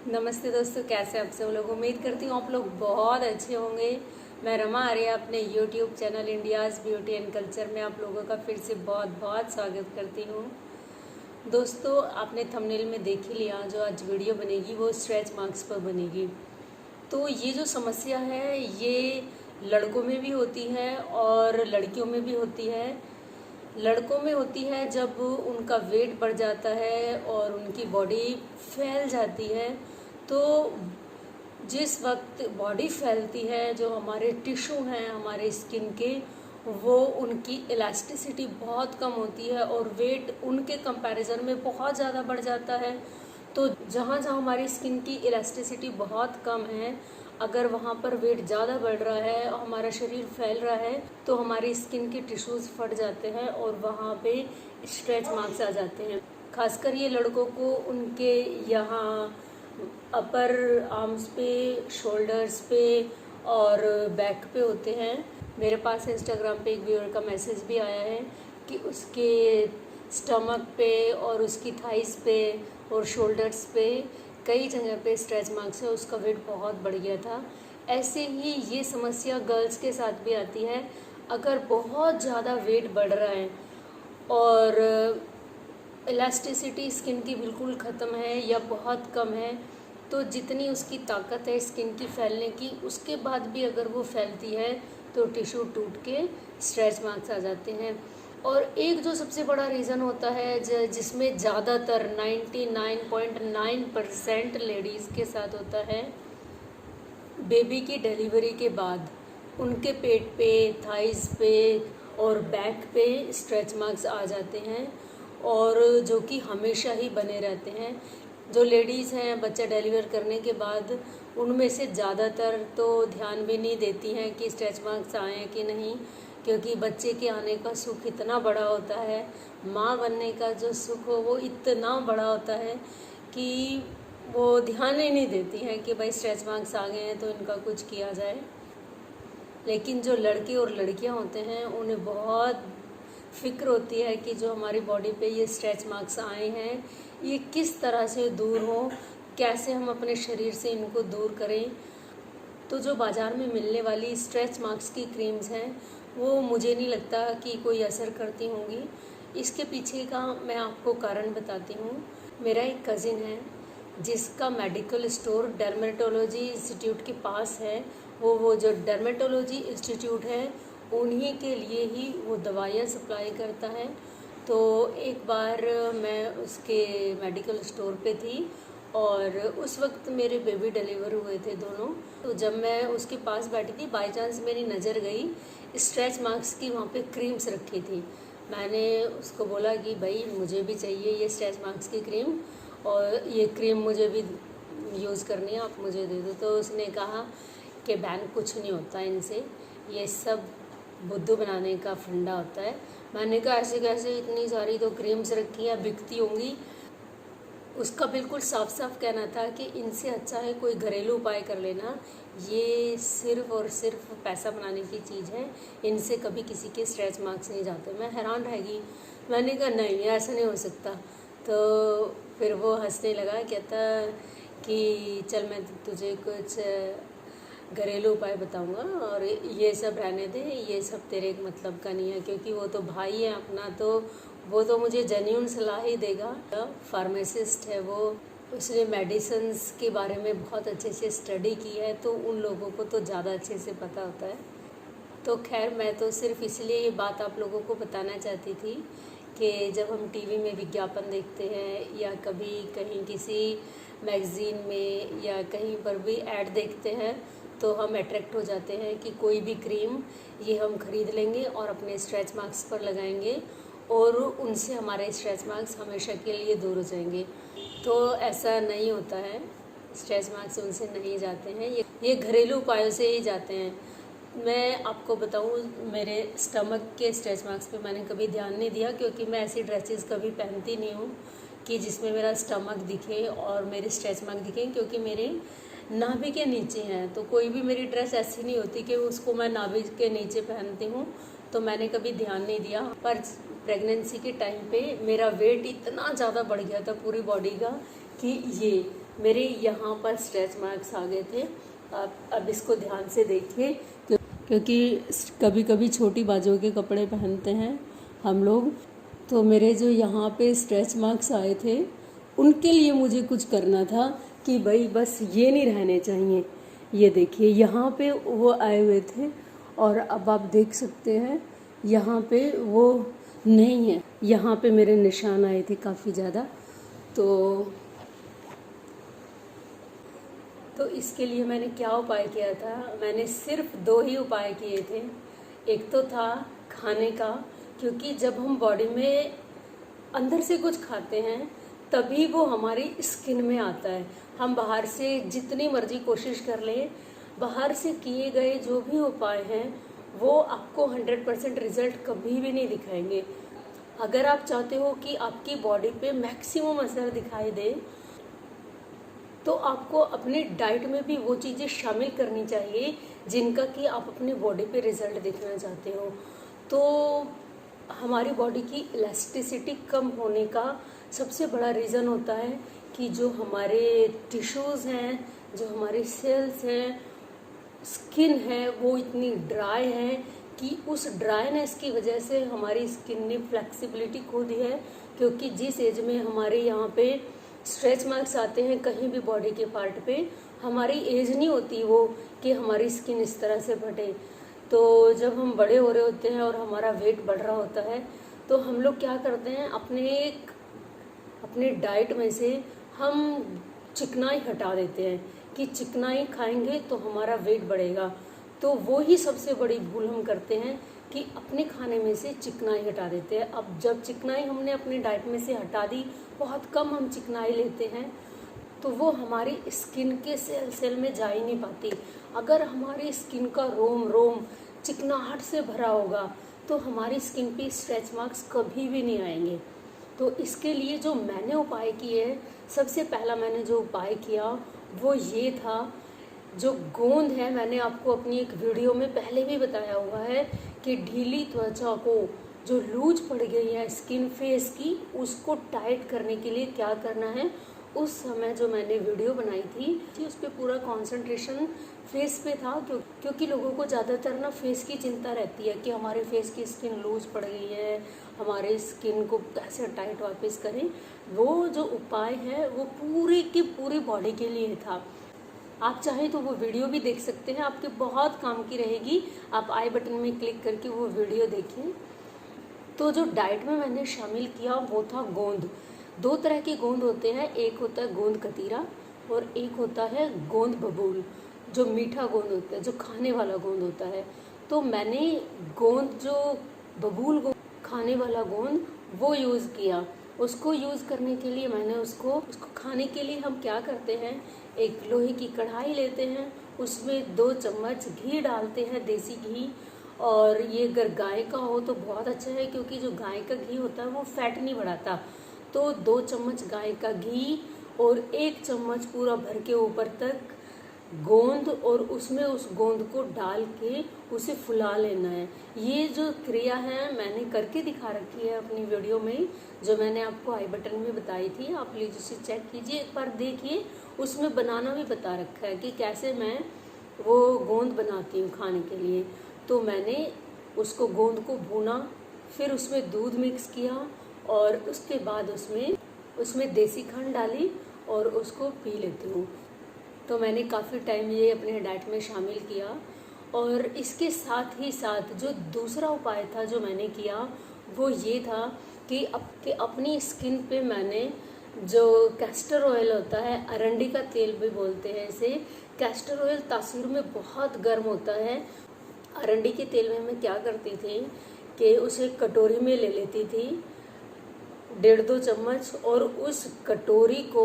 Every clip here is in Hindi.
नमस्ते दोस्तों, कैसे आप सब लोग। उम्मीद करती हूँ आप लोग बहुत अच्छे होंगे। मैं रमा आर्या अपने YouTube channel India's beauty and culture में आप लोगों का फिर से बहुत बहुत स्वागत करती हूँ। दोस्तों, आपने थंबनेल में देख ही लिया, जो आज वीडियो बनेगी वो स्ट्रेच मार्क्स पर बनेगी। तो ये जो समस्या है ये लड़कों में भी होती है और लड़कियों में भी होती है। लड़कों में होती है जब उनका वेट बढ़ जाता है और उनकी बॉडी फैल जाती है। तो जिस वक्त बॉडी फैलती है, जो हमारे टिश्यू हैं हमारे स्किन के, वो उनकी इलास्टिसिटी बहुत कम होती है और वेट उनके कंपैरिजन में बहुत ज़्यादा बढ़ जाता है। तो जहाँ जहाँ हमारी स्किन की इलास्टिसिटी बहुत कम है, अगर वहाँ पर वेट ज़्यादा बढ़ रहा है और हमारा शरीर फैल रहा है, तो हमारी स्किन के टिश्यूज़ फट जाते हैं और वहाँ पे स्ट्रेच मार्क्स आ जाते हैं। खासकर ये लड़कों को उनके यहाँ अपर आर्म्स पे, शोल्डर्स पे और बैक पे होते हैं। मेरे पास इंस्टाग्राम पे एक व्यूअर का मैसेज भी आया है कि उसके स्टमक पे और उसकी थाइस पे और शोल्डर्स पे कई जगह पे स्ट्रेच मार्क्स है, उसका वेट बहुत बढ़ गया था। ऐसे ही ये समस्या गर्ल्स के साथ भी आती है। अगर बहुत ज़्यादा वेट बढ़ रहा है और इलास्टिसिटी स्किन की बिल्कुल ख़त्म है या बहुत कम है, तो जितनी उसकी ताकत है स्किन की फैलने की, उसके बाद भी अगर वो फैलती है तो टिश्यू टूट के स्ट्रेच मार्क्स आ जाते हैं। और एक जो सबसे बड़ा रीज़न होता है जिसमें ज़्यादातर 99.9% लेडीज़ के साथ होता है, बेबी की डिलीवरी के बाद उनके पेट पे, थाइस पे और बैक पे स्ट्रेच मार्क्स आ जाते हैं और जो कि हमेशा ही बने रहते हैं। जो लेडीज़ हैं बच्चा डिलीवर करने के बाद, उनमें से ज़्यादातर तो ध्यान भी नहीं देती हैं कि स्ट्रेच मार्क्स आए हैं कि नहीं, क्योंकि बच्चे के आने का सुख इतना बड़ा होता है, माँ बनने का जो सुख हो वो इतना बड़ा होता है कि वो ध्यान ही नहीं देती हैं कि भाई स्ट्रेच मार्क्स आ गए हैं तो इनका कुछ किया जाए। लेकिन जो लड़के और लड़कियां होते हैं उन्हें बहुत फिक्र होती है कि जो हमारी बॉडी पे ये स्ट्रेच मार्क्स आए हैं ये किस तरह से दूर हो, कैसे हम अपने शरीर से इनको दूर करें। तो जो बाज़ार में मिलने वाली स्ट्रेच मार्क्स की क्रीम्स हैं वो मुझे नहीं लगता कि कोई असर करती होंगी। इसके पीछे का मैं आपको कारण बताती हूँ। मेरा एक कज़िन है जिसका मेडिकल स्टोर डर्मेटोलॉजी इंस्टीट्यूट के पास है। वो जो डर्मेटोलॉजी इंस्टीट्यूट है उन्हीं के लिए ही वो दवाइयाँ सप्लाई करता है। तो एक बार मैं उसके मेडिकल स्टोर पे थी और उस वक्त मेरे बेबी डिलीवर हुए थे दोनों। तो जब मैं उसके पास बैठी थी, बाय चांस मेरी नज़र गई स्ट्रेच मार्क्स की, वहाँ पे क्रीम्स रखी थी। मैंने उसको बोला कि भाई मुझे भी चाहिए ये स्ट्रेच मार्क्स की क्रीम और ये क्रीम मुझे भी यूज़ करनी है, आप मुझे दे दो। तो उसने कहा कि बहन कुछ नहीं होता इनसे, ये सब बुद्धू बनाने का फंडा होता है। मैंने कहा ऐसे कैसे, इतनी सारी तो क्रीम्स रखी हैं, बिकती होंगी। उसका बिल्कुल साफ साफ कहना था कि इनसे अच्छा है कोई घरेलू उपाय कर लेना, ये सिर्फ और सिर्फ पैसा बनाने की चीज़ है, इनसे कभी किसी के स्ट्रेच मार्क्स नहीं जाते। मैं हैरान रह गई। मैंने कहा नहीं, ऐसा नहीं हो सकता। तो फिर वो हंसने लगा, कहता कि चल मैं तुझे कुछ घरेलू उपाय बताऊंगा और ये सब रहने दे, ये सब तेरे मतलब का नहीं है, क्योंकि वो तो भाई है अपना, तो वो तो मुझे जेन्युइन सलाह ही देगा। फार्मासिस्ट है वो, उसने मेडिसिन्स के बारे में बहुत अच्छे से स्टडी की है, तो उन लोगों को तो ज़्यादा अच्छे से पता होता है। तो खैर, मैं तो सिर्फ इसलिए ये बात आप लोगों को बताना चाहती थी कि जब हम टीवी में विज्ञापन देखते हैं या कभी कहीं किसी मैगज़ीन में या कहीं पर भी ऐड देखते हैं, तो हम अट्रैक्ट हो जाते हैं कि कोई भी क्रीम ये हम ख़रीद लेंगे और अपने स्ट्रेच मार्क्स पर लगाएंगे और उनसे हमारे स्ट्रेच मार्क्स हमेशा के लिए दूर हो जाएंगे। तो ऐसा नहीं होता है, स्ट्रेच मार्क्स उनसे नहीं जाते हैं, ये घरेलू उपायों से ही जाते हैं। मैं आपको बताऊं, मेरे स्टमक के स्ट्रेच मार्क्स पे मैंने कभी ध्यान नहीं दिया, क्योंकि मैं ऐसी ड्रेसेस कभी पहनती नहीं हूँ कि जिसमें मेरा स्टमक दिखे और मेरे स्ट्रेच मार्क दिखें, क्योंकि मेरे नाभि के नीचे हैं। तो कोई भी मेरी ड्रेस ऐसी नहीं होती कि उसको मैं नाभि के नीचे पहनती हूँ, तो मैंने कभी ध्यान नहीं दिया। पर प्रेगनेंसी के टाइम पे मेरा वेट इतना ज़्यादा बढ़ गया था पूरी बॉडी का कि ये मेरे यहाँ पर स्ट्रेच मार्क्स आ गए थे। आप अब इसको ध्यान से देखिए, क्योंकि कभी कभी छोटी बाजुओं के कपड़े पहनते हैं हम लोग, तो मेरे जो यहाँ पे स्ट्रेच मार्क्स आए थे उनके लिए मुझे कुछ करना था कि भाई बस ये नहीं रहने चाहिए। ये देखिए यहाँ पे वो आए हुए थे और अब आप देख सकते हैं यहाँ पे वो नहीं है। यहाँ पे मेरे निशान आए थे काफ़ी ज़्यादा। तो इसके लिए मैंने क्या उपाय किया था, मैंने सिर्फ 2 ही उपाय किए थे। एक तो था खाने का, क्योंकि जब हम बॉडी में अंदर से कुछ खाते हैं तभी वो हमारी स्किन में आता है। हम बाहर से जितनी मर्जी कोशिश कर लें, बाहर से किए गए जो भी उपाय हैं वो आपको 100% रिजल्ट कभी भी नहीं दिखाएंगे। अगर आप चाहते हो कि आपकी बॉडी पे मैक्सिमम असर दिखाई दे, तो आपको अपनी डाइट में भी वो चीज़ें शामिल करनी चाहिए जिनका कि आप अपनी बॉडी पे रिजल्ट देखना चाहते हो। तो हमारी बॉडी की इलास्टिसिटी कम होने का सबसे बड़ा रीज़न होता है कि जो हमारे टिश्यूज़ हैं, जो हमारे सेल्स हैं, स्किन है, वो इतनी ड्राई है कि उस ड्राईनेस की वजह से हमारी स्किन ने फ्लेक्सिबिलिटी खो दी है। क्योंकि जिस एज में हमारे यहाँ पे स्ट्रेच मार्क्स आते हैं कहीं भी बॉडी के पार्ट पे, हमारी एज नहीं होती वो कि हमारी स्किन इस तरह से फटे। तो जब हम बड़े हो रहे होते हैं और हमारा वेट बढ़ रहा होता है तो हम लोग क्या करते हैं, अपने डाइट में से हम चिकनाई हटा देते हैं कि चिकनाई खाएंगे तो हमारा वेट बढ़ेगा। तो वो ही सबसे बड़ी भूल हम करते हैं कि अपने खाने में से चिकनाई हटा देते हैं। अब जब चिकनाई हमने अपनी डाइट में से हटा दी, बहुत कम हम चिकनाई लेते हैं, तो वो हमारी स्किन के सेल में जा ही नहीं पाती। अगर हमारी स्किन का रोम रोम चिकनाहट से भरा होगा तो हमारी स्किन पे स्ट्रेच मार्क्स कभी भी नहीं आएंगे। तो इसके लिए जो मैंने उपाय किए, सबसे पहला मैंने जो उपाय किया वो ये था, जो गोंद है, मैंने आपको अपनी एक वीडियो में पहले भी बताया हुआ है कि ढीली त्वचा को जो लूज पड़ गई है स्किन फेस की, उसको टाइट करने के लिए क्या करना है। उस समय जो मैंने वीडियो बनाई थी उस पर पूरा कंसंट्रेशन फेस पे था, क्योंकि लोगों को ज़्यादातर ना फेस की चिंता रहती है कि हमारे फेस की स्किन लूज पड़ गई है, हमारे स्किन को कैसे टाइट वापस करें। वो जो उपाय है वो पूरी की पूरी बॉडी के लिए था। आप चाहें तो वो वीडियो भी देख सकते हैं, आपके बहुत काम की रहेगी। आप आई बटन में क्लिक करके वो वीडियो देखें। तो जो डाइट में मैंने शामिल किया वो था गोंद। 2 तरह के गोंद होते हैं, एक होता है गोंद कतीरा और एक होता है गोंद बबूल, जो मीठा गोंद होता है, जो खाने वाला गोंद होता है। तो मैंने गोंद जो बबूल गोंद, खाने वाला गोंद, वो यूज़ किया। उसको यूज़ करने के लिए मैंने उसको खाने के लिए हम क्या करते हैं, एक लोहे की कढ़ाई लेते हैं, उसमें 2 चम्मच घी डालते हैं, देसी घी। और ये अगर गाय का हो तो बहुत अच्छा है, क्योंकि जो गाय का घी होता है वो फैट नहीं बढ़ाता। तो 2 चम्मच गाय का घी और 1 चम्मच पूरा भर के ऊपर तक गोंद, और उसमें उस गोंद को डाल के उसे फुला लेना है। ये जो क्रिया है मैंने करके दिखा रखी है अपनी वीडियो में, जो मैंने आपको आई बटन में बताई थी। आप प्लीज़ उसे चेक कीजिए, एक बार देखिए। उसमें बनाना भी बता रखा है कि कैसे मैं वो गोंद बनाती हूँ खाने के लिए। तो मैंने उसको गोंद को भूना, फिर उसमें दूध मिक्स किया और उसके बाद उसमें देसी खंड डाली और उसको पी लेती हूँ। तो मैंने काफ़ी टाइम ये अपने डाइट में शामिल किया। और इसके साथ ही साथ जो दूसरा उपाय था जो मैंने किया वो ये था कि अपनी स्किन पे मैंने जो कैस्टर ऑयल होता है, अरंडी का तेल भी बोलते हैं इसे। कैस्टर ऑयल तासीर में बहुत गर्म होता है। अरंडी के तेल में मैं क्या करती थी कि उसे कटोरी में ले लेती थी, 1.5-2 चम्मच, और उस कटोरी को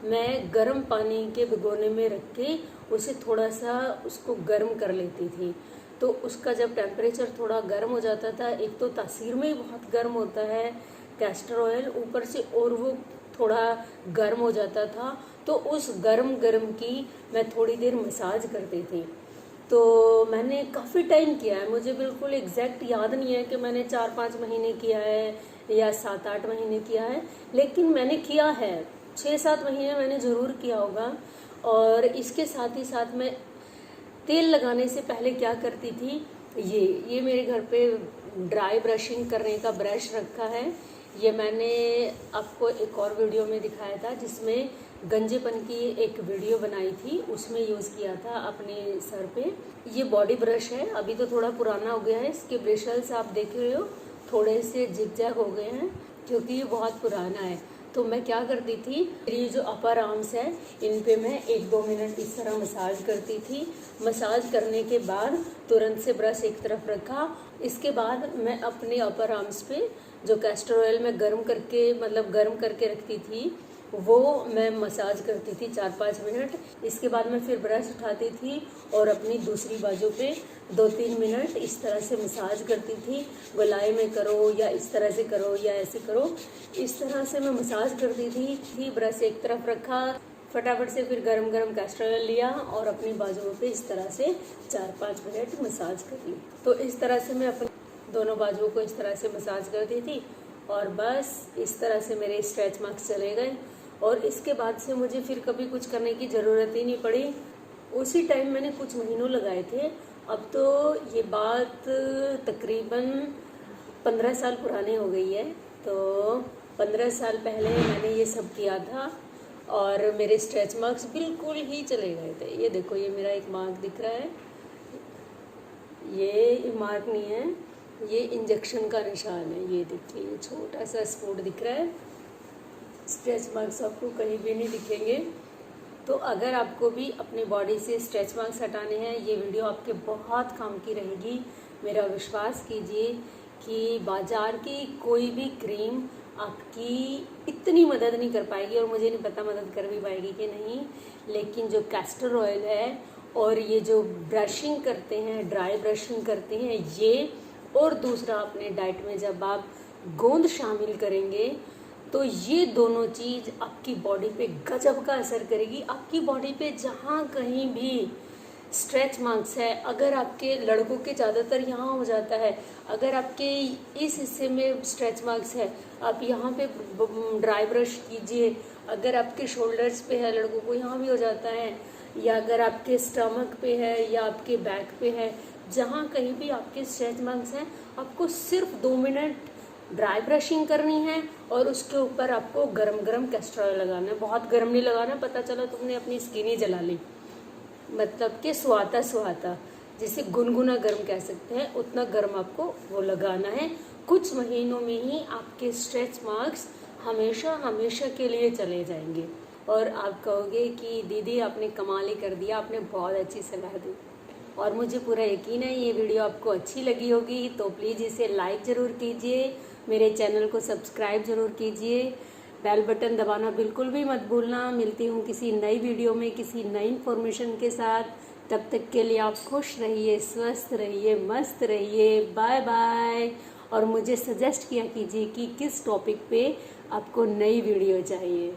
मैं गर्म पानी के भिगोने में रख के उसे थोड़ा सा उसको गर्म कर लेती थी। तो उसका जब टेम्परेचर थोड़ा गर्म हो जाता था, एक तो तासीर में ही बहुत गर्म होता है कैस्टर ऑयल, ऊपर से और वो थोड़ा गर्म हो जाता था, तो उस गर्म की मैं थोड़ी देर मसाज करती थी। तो मैंने काफ़ी टाइम किया है, मुझे बिल्कुल एग्जैक्ट याद नहीं है कि मैंने 4-5 महीने किया है या 7-8 महीने किया है, लेकिन मैंने किया है। 6-7 महीने मैंने ज़रूर किया होगा। और इसके साथ ही साथ मैं तेल लगाने से पहले क्या करती थी, ये मेरे घर पे ड्राई ब्रशिंग करने का ब्रश रखा है। ये मैंने आपको एक और वीडियो में दिखाया था, जिसमें गंजेपन की एक वीडियो बनाई थी, उसमें यूज़ किया था अपने सर पे। ये बॉडी ब्रश है, अभी तो थोड़ा पुराना हो गया है। इसके ब्रिशल्स आप देख रहे हो थोड़े से जिग-जैग हो गए हैं, क्योंकि ये बहुत पुराना है। तो मैं क्या करती थी, ये जो अपर आर्म्स है इन पे मैं 1-2 मिनट इस तरह मसाज करती थी। मसाज करने के बाद तुरंत से ब्रश एक तरफ रखा। इसके बाद मैं अपने अपर आर्म्स पे जो कैस्टर ऑयल में गर्म करके रखती थी, वो मैं मसाज करती थी 4-5 मिनट। इसके बाद मैं फिर ब्रश उठाती थी और अपनी दूसरी बाजू पे 2-3 मिनट इस तरह से मसाज करती थी। गोलाई में करो या इस तरह से करो या ऐसे करो, इस तरह से मैं मसाज करती थी। ब्रश एक तरफ रखा, फटाफट से फिर गरम गरम कैस्टर ऑयल लिया और अपनी बाजुओं पे इस तरह से 4-5 मिनट मसाज कर ली। तो इस तरह से मैं अपनी दोनों बाजुओं को इस तरह से मसाज करती थी और बस इस तरह से मेरे स्ट्रेच मार्क्स चले गए। और इसके बाद से मुझे फिर कभी कुछ करने की ज़रूरत ही नहीं पड़ी। उसी टाइम मैंने कुछ महीनों लगाए थे। अब तो ये बात तकरीबन 15 साल पुरानी हो गई है। तो 15 साल पहले मैंने ये सब किया था और मेरे स्ट्रेच मार्क्स बिल्कुल ही चले गए थे। ये देखो, ये मेरा एक मार्क दिख रहा है, ये मार्क नहीं है, ये इंजेक्शन का निशान है। ये देखिए, ये छोटा सा स्पॉट दिख रहा है। स्ट्रेच मार्क्स आपको कहीं भी नहीं दिखेंगे। तो अगर आपको भी अपनी बॉडी से स्ट्रेच मार्क्स हटाने हैं, ये वीडियो आपके बहुत काम की रहेगी। मेरा विश्वास कीजिए कि बाज़ार की कोई भी क्रीम आपकी इतनी मदद नहीं कर पाएगी, और मुझे नहीं पता मदद कर भी पाएगी कि नहीं। लेकिन जो कैस्टर ऑयल है और ये जो ब्रशिंग करते हैं, ड्राई ब्रशिंग करते हैं, ये और दूसरा अपने डाइट में जब आप गोंद शामिल करेंगे तो ये दोनों चीज़ आपकी बॉडी पे गजब का असर करेगी। आपकी बॉडी पे जहाँ कहीं भी स्ट्रेच मार्क्स है, अगर आपके लड़कों के ज़्यादातर यहाँ हो जाता है, अगर आपके इस हिस्से में स्ट्रेच मार्क्स है, आप यहाँ पे ड्राई ब्रश कीजिए। अगर आपके शोल्डर्स पे है, लड़कों को यहाँ भी हो जाता है, या अगर आपके स्टमक पे है या आपके बैक पे है, जहाँ कहीं भी आपके स्ट्रेच मार्क्स हैं, आपको सिर्फ 2 मिनट ड्राई ब्रशिंग करनी है और उसके ऊपर आपको गरम गरम कैस्टर ऑयल लगाना है। बहुत गरम नहीं लगाना, पता चला तुमने अपनी स्किन ही जला ली। मतलब कि सुहाता जिसे गुनगुना गर्म कह सकते हैं, उतना गर्म आपको वो लगाना है। कुछ महीनों में ही आपके स्ट्रेच मार्क्स हमेशा के लिए चले जाएंगे और आप कहोगे कि दीदी आपने कमाल ही कर दिया, आपने बहुत अच्छी सलाह दी। और मुझे पूरा यकीन है ये वीडियो आपको अच्छी लगी होगी, तो प्लीज़ इसे लाइक ज़रूर कीजिए, मेरे चैनल को सब्सक्राइब ज़रूर कीजिए, बेल बटन दबाना बिल्कुल भी मत भूलना। मिलती हूँ किसी नई वीडियो में किसी नई इन्फॉर्मेशन के साथ। तब तक के लिए आप खुश रहिए, स्वस्थ रहिए, मस्त रहिए। Bye bye. और मुझे सजेस्ट किया कीजिए कि किस टॉपिक पे आपको नई वीडियो चाहिए।